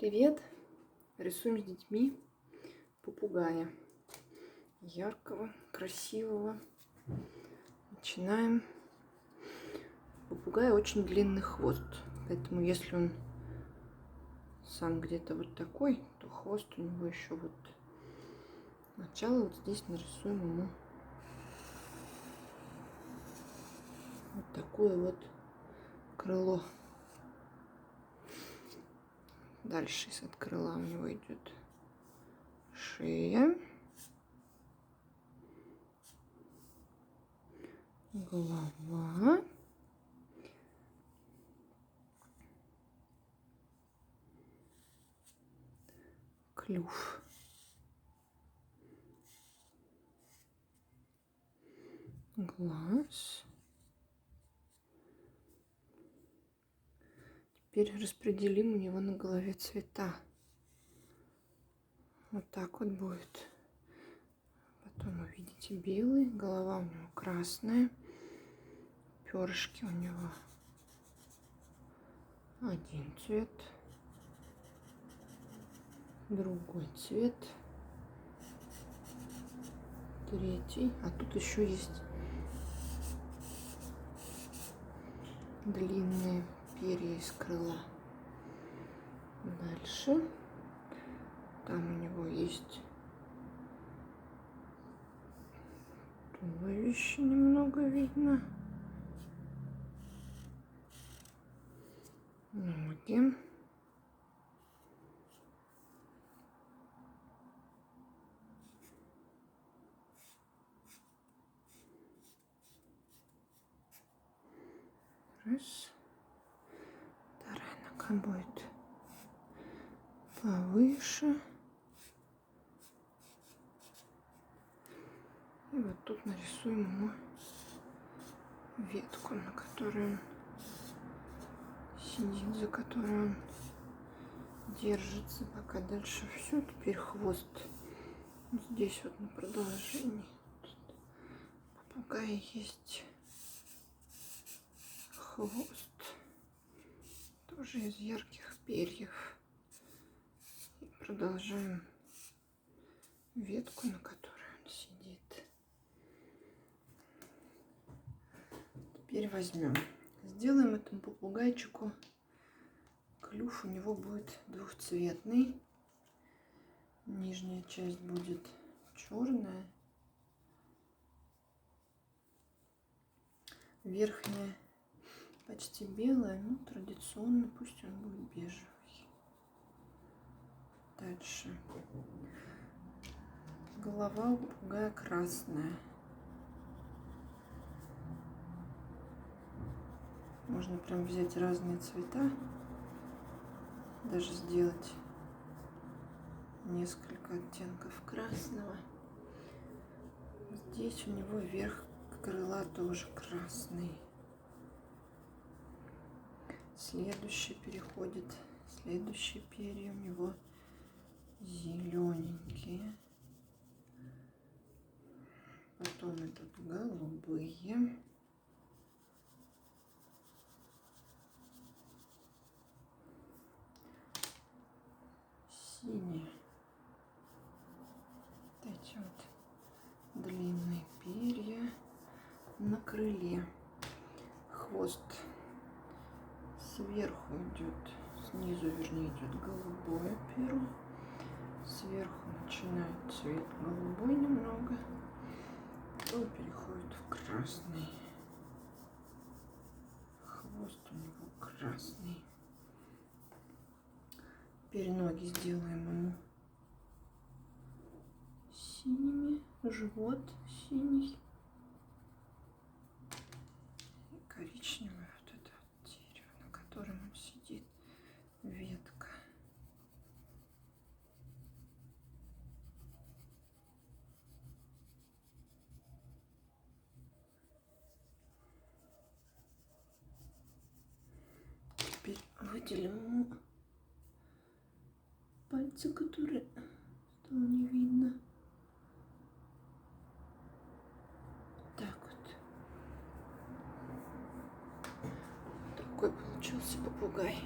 Привет! Рисуем с детьми попугая. Яркого, красивого. Начинаем. У попугая очень длинный хвост. Поэтому если он сам где-то вот такой, то хвост у него еще вот. Сначала вот здесь нарисуем ему вот такое вот крыло. Дальше из-под крыла у него идет шея, голова, клюв, глаз. Теперь распределим у него на голове цвета. Вот так вот будет. Потом вы видите белый, голова у него красная, перышки у него один цвет, другой цвет, третий, а тут еще есть длинные перья из крыла. Дальше там у него есть туловище, немного видно, ноги, раз, вторая нога будет повыше. И вот тут нарисуем ему ветку, на которой он сидит, за которой он держится. Пока дальше все. Теперь хвост. Здесь вот на продолжении попугая есть хвост. Тоже из ярких перьев. И продолжаем ветку, на которой он сидит. Теперь возьмем. Сделаем этому попугайчику клюв. У него будет двухцветный. Нижняя часть будет черная. Верхняя почти белая, но традиционно пусть он будет бежевый. Дальше. Голова у попугая красная. Можно прям взять разные цвета, даже сделать несколько оттенков красного. Здесь у него верх крыла тоже красный. Следующий переходит, следующие перья у него зелененькие. Потом идут голубые. Синие. Вот эти вот длинные перья на крыле. Хвост сверху идет, снизу вернее идет голубое перо. Сверху начинает цвет голубой немного, потом переходит в красный. Хвост у него красный. Теперь ноги сделаем ему синими, живот синий и коричневое вот это вот дерево, на котором он сидит, ветка. Теперь выделим ему пальцы, которые стало не видно. Так вот. Такой получился попугай.